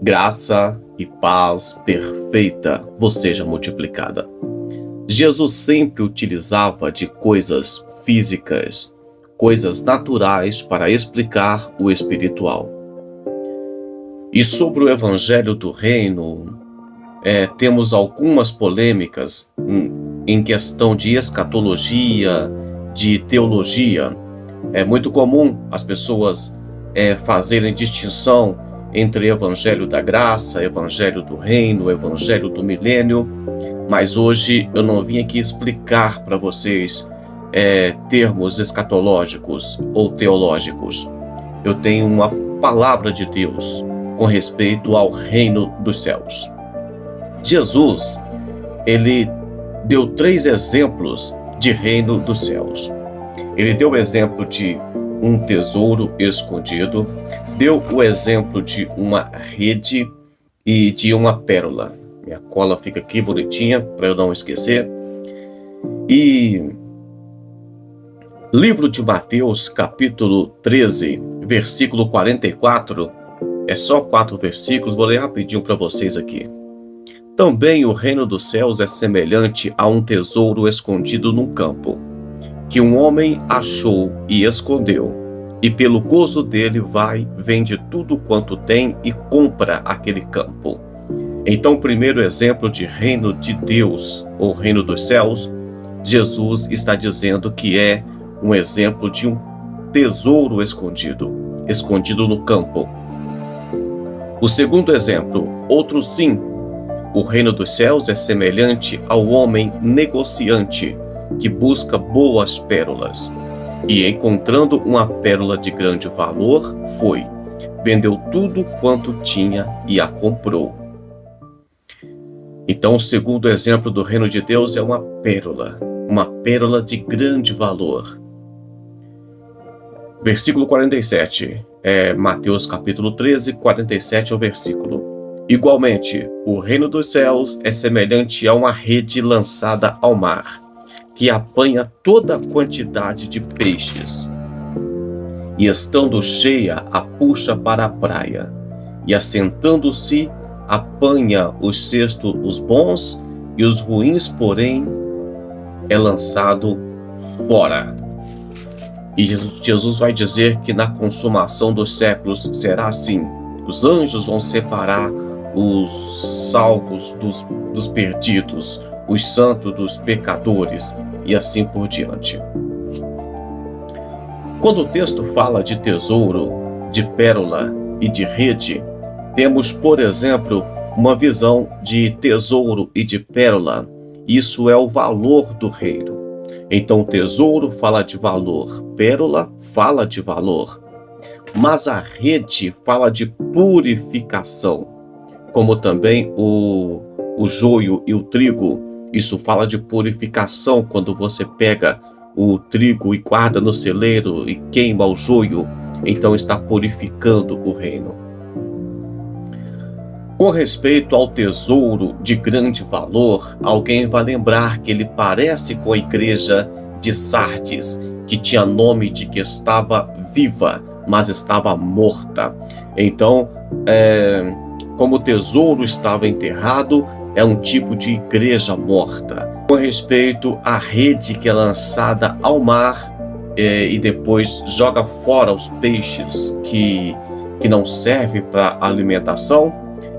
Graça e paz perfeita vos seja multiplicada. Jesus sempre utilizava de coisas físicas, coisas naturais para explicar o espiritual. E sobre o Evangelho do Reino, temos algumas polêmicas em questão de escatologia, de teologia. É muito comum as pessoas fazerem distinção entre Evangelho da Graça, Evangelho do Reino, Evangelho do Milênio, mas hoje eu não vim aqui explicar para vocês termos escatológicos ou teológicos. Eu tenho uma palavra de Deus com respeito ao reino dos céus. Jesus, ele deu 3 exemplos de reino dos céus. Ele deu o exemplo de um tesouro escondido, deu o exemplo de uma rede e de uma pérola. Minha cola fica aqui bonitinha para eu não esquecer. E livro de Mateus, capítulo 13, versículo 44, é só 4 versículos, vou ler rapidinho para vocês aqui. Também o reino dos céus é semelhante a um tesouro escondido num campo, que um homem achou e escondeu, e pelo gozo dele vai, vende tudo quanto tem e compra aquele campo. Então, o primeiro exemplo de reino de Deus, ou reino dos céus, Jesus está dizendo que é um exemplo de um tesouro escondido no campo. O segundo exemplo, outro sim, o reino dos céus é semelhante ao homem negociante que busca boas pérolas. E encontrando uma pérola de grande valor, vendeu tudo quanto tinha e a comprou. Então, o segundo exemplo do reino de Deus é uma pérola de grande valor. Versículo 47, Mateus capítulo 13, 47 é o versículo. Igualmente, o reino dos céus é semelhante a uma rede lançada ao mar, que apanha toda a quantidade de peixes, e estando cheia, a puxa para a praia, e assentando-se, apanha os cestos os bons, e os ruins, porém, é lançado fora. E Jesus vai dizer que na consumação dos séculos será assim. Os anjos vão separar os salvos dos perdidos, os santos dos pecadores, e assim por diante. Quando o texto fala de tesouro, de pérola e de rede, temos, por exemplo, uma visão de tesouro e de pérola. Isso é o valor do reino. Então, tesouro fala de valor, pérola fala de valor, mas a rede fala de purificação, como também o joio e o trigo. Isso fala de purificação. Quando você pega o trigo e guarda no celeiro e queima o joio, então está purificando o reino. Com respeito ao tesouro de grande valor, alguém vai lembrar que ele parece com a igreja de Sardes, que tinha nome de que estava viva, mas estava morta. Então, como o tesouro estava enterrado, é um tipo de igreja morta. Com respeito à rede que é lançada ao mar e depois joga fora os peixes que não servem para alimentação,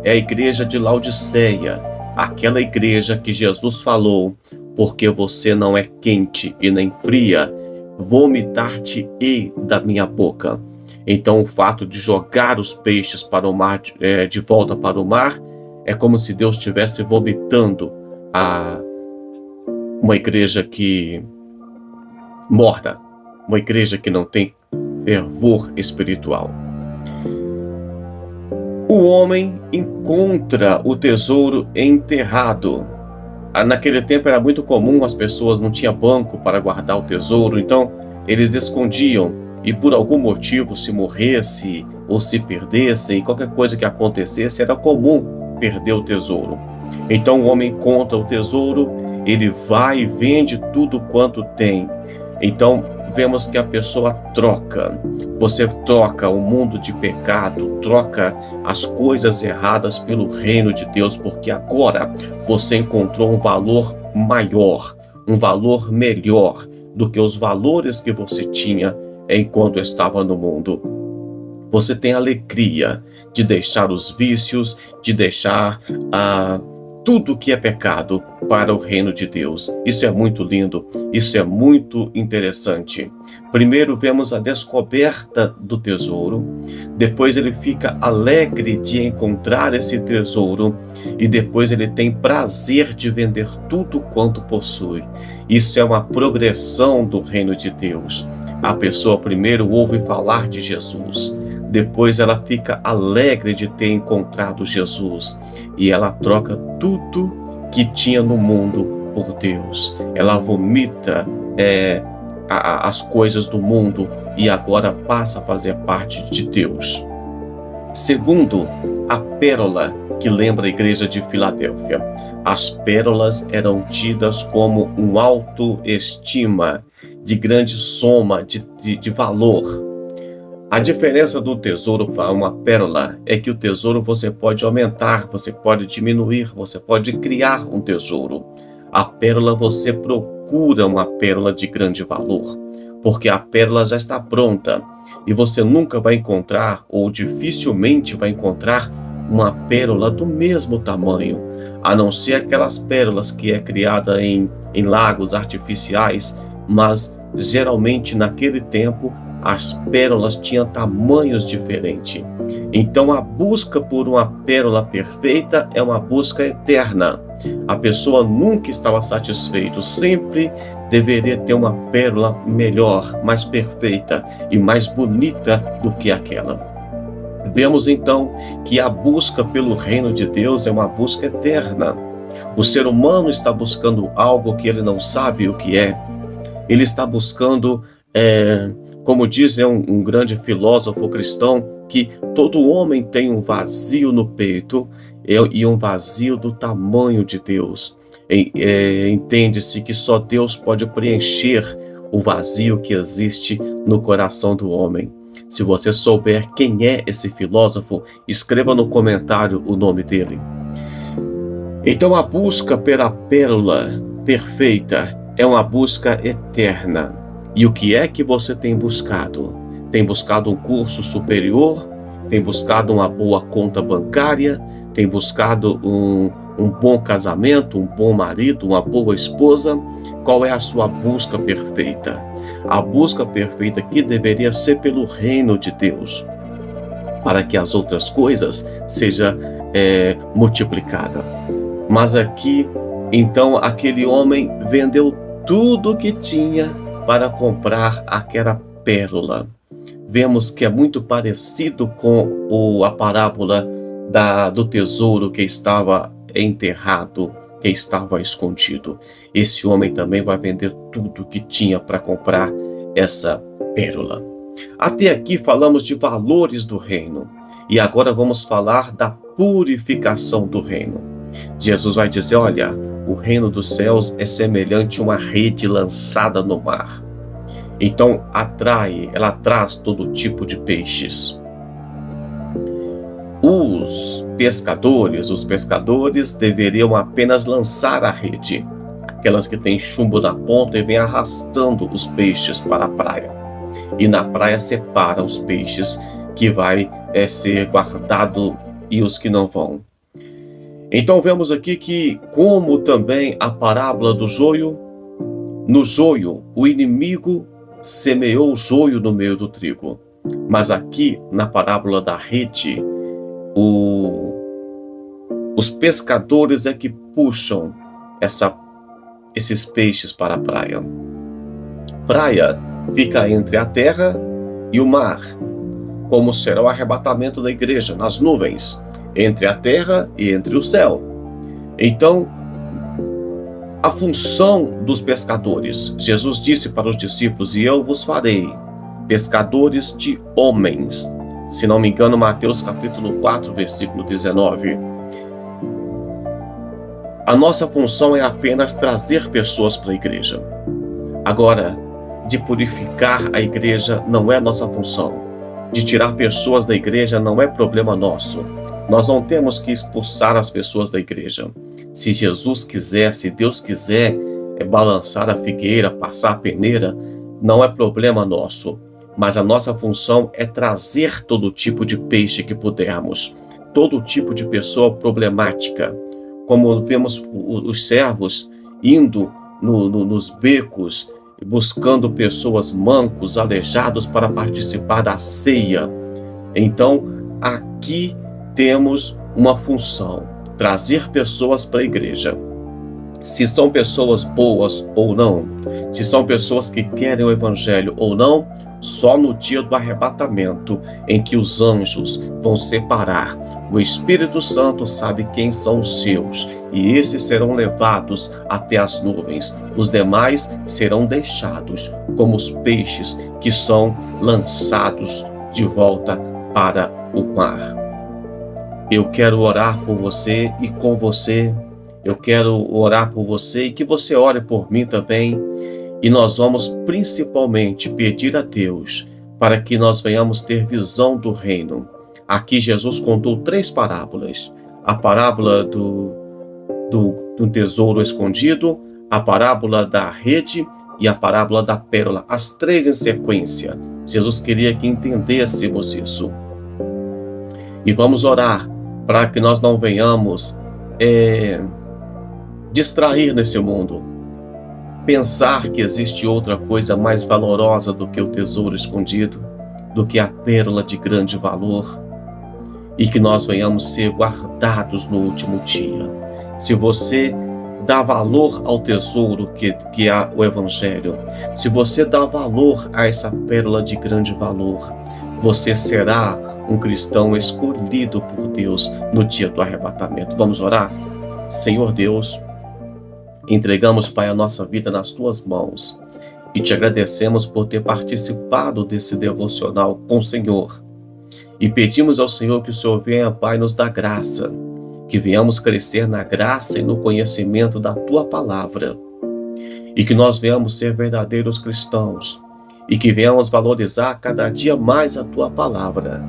é a igreja de Laodiceia, aquela igreja que Jesus falou: porque você não é quente e nem fria, vomitar-te-ei da minha boca. Então, o fato de jogar os peixes para o mar, de volta para o mar, é como se Deus estivesse vomitando uma igreja que morta, uma igreja que não tem fervor espiritual. O homem encontra o tesouro enterrado. Naquele tempo era muito comum, as pessoas não tinham banco para guardar o tesouro, então eles escondiam, e por algum motivo, se morresse ou se perdesse, e qualquer coisa que acontecesse, era comum perder o tesouro. Então o homem encontra o tesouro, ele vai e vende tudo quanto tem. Então vemos que a pessoa troca. Você troca o mundo de pecado, troca as coisas erradas pelo reino de Deus, porque agora você encontrou um valor maior, um valor melhor do que os valores que você tinha enquanto estava no mundo. Você tem alegria de deixar os vícios, de deixar tudo que é pecado para o reino de Deus. Isso é muito lindo, isso é muito interessante. Primeiro vemos a descoberta do tesouro, depois ele fica alegre de encontrar esse tesouro e depois ele tem prazer de vender tudo quanto possui. Isso é uma progressão do reino de Deus. A pessoa primeiro ouve falar de Jesus, depois ela fica alegre de ter encontrado Jesus e ela troca tudo que tinha no mundo por Deus. Ela vomita as coisas do mundo e agora passa a fazer parte de Deus. Segundo, a pérola que lembra a igreja de Filadélfia. As pérolas eram tidas como um autoestima, de grande soma, de valor. A diferença do tesouro para uma pérola é que o tesouro você pode aumentar, você pode diminuir, você pode criar um tesouro. A pérola você procura uma pérola de grande valor, porque a pérola já está pronta e você nunca vai encontrar ou dificilmente vai encontrar uma pérola do mesmo tamanho, a não ser aquelas pérolas que é criada em lagos artificiais, mas geralmente naquele tempo as pérolas tinham tamanhos diferentes. Então a busca por uma pérola perfeita é uma busca eterna. A pessoa nunca estava satisfeita, sempre deveria ter uma pérola melhor, mais perfeita e mais bonita do que aquela. Vemos então que a busca pelo reino de Deus é uma busca eterna. O ser humano está buscando algo que ele não sabe o que é. Ele está buscando, como diz um grande filósofo cristão, que todo homem tem um vazio no peito e um vazio do tamanho de Deus. Entende-se que só Deus pode preencher o vazio que existe no coração do homem. Se você souber quem é esse filósofo, escreva no comentário o nome dele. Então a busca pela pérola perfeita é uma busca eterna. E o que é que você tem buscado? Tem buscado um curso superior? Tem buscado uma boa conta bancária? Tem buscado um bom casamento, um bom marido, uma boa esposa? Qual é a sua busca perfeita? A busca perfeita que deveria ser pelo reino de Deus, para que as outras coisas sejam multiplicadas. Mas aqui, então, aquele homem vendeu tudo que tinha para comprar aquela pérola. Vemos que é muito parecido com a parábola do tesouro que estava enterrado, que estava escondido. Esse homem também vai vender tudo que tinha para comprar essa pérola. Até aqui falamos de valores do reino e agora vamos falar da purificação do reino. Jesus vai dizer, olha, o reino dos céus é semelhante a uma rede lançada no mar. Então ela traz todo tipo de peixes. Os pescadores deveriam apenas lançar a rede, aquelas que têm chumbo na ponta e vêm arrastando os peixes para a praia. E na praia separa os peixes que vai ser guardado e os que não vão. Então vemos aqui que, como também a parábola do joio, no joio o inimigo semeou o joio no meio do trigo. Mas aqui na parábola da rede, os pescadores é que puxam esses peixes para a praia. Praia fica entre a terra e o mar, como será o arrebatamento da igreja nas nuvens, entre a terra e entre o céu. Então, a função dos pescadores, Jesus disse para os discípulos, e eu vos farei pescadores de homens. Se não me engano, Mateus capítulo 4, versículo 19. A nossa função é apenas trazer pessoas para a igreja. Agora, de purificar a igreja não é nossa função. De tirar pessoas da igreja não é problema nosso. Nós não temos que expulsar as pessoas da igreja. Se Jesus quiser, se Deus quiser balançar a figueira, passar a peneira, não é problema nosso. Mas a nossa função é trazer todo tipo de peixe que pudermos, todo tipo de pessoa problemática. Como vemos os servos indo nos becos, buscando pessoas mancos, aleijados para participar da ceia. Então, aqui temos uma função, trazer pessoas para a igreja. Se são pessoas boas ou não, se são pessoas que querem o evangelho ou não, só no dia do arrebatamento, em que os anjos vão separar. O Espírito Santo sabe quem são os seus, e esses serão levados até as nuvens. Os demais serão deixados como os peixes que são lançados de volta para o mar. Eu quero orar por você e com você. Eu quero orar por você e que você ore por mim também. E nós vamos principalmente pedir a Deus para que nós venhamos ter visão do reino. Aqui Jesus contou 3 parábolas. A parábola do tesouro escondido, a parábola da rede e a parábola da pérola. As 3 em sequência. Jesus queria que entendêssemos isso. E vamos orar para que nós não venhamos distrair nesse mundo. Pensar que existe outra coisa mais valorosa do que o tesouro escondido, do que a pérola de grande valor, e que nós venhamos ser guardados no último dia. Se você dá valor ao tesouro que é o Evangelho, se você dá valor a essa pérola de grande valor, você será um cristão escolhido por Deus no dia do arrebatamento. Vamos orar? Senhor Deus, entregamos, Pai, a nossa vida nas Tuas mãos e Te agradecemos por ter participado desse devocional com o Senhor. E pedimos ao Senhor que o Senhor venha, Pai, nos dar graça, que venhamos crescer na graça e no conhecimento da Tua palavra, e que nós venhamos ser verdadeiros cristãos, e que venhamos valorizar cada dia mais a Tua palavra,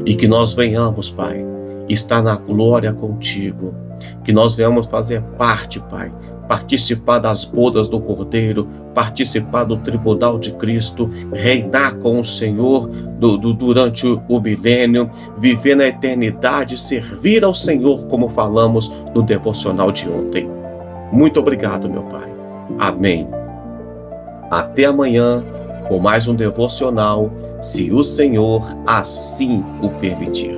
e que nós venhamos, Pai, estar na glória contigo, que nós venhamos fazer parte, Pai, participar das bodas do Cordeiro, participar do tribunal de Cristo, reinar com o Senhor durante o milênio, viver na eternidade, servir ao Senhor, como falamos no devocional de ontem. Muito obrigado, meu Pai. Amém. Até amanhã, com mais um devocional, se o Senhor assim o permitir.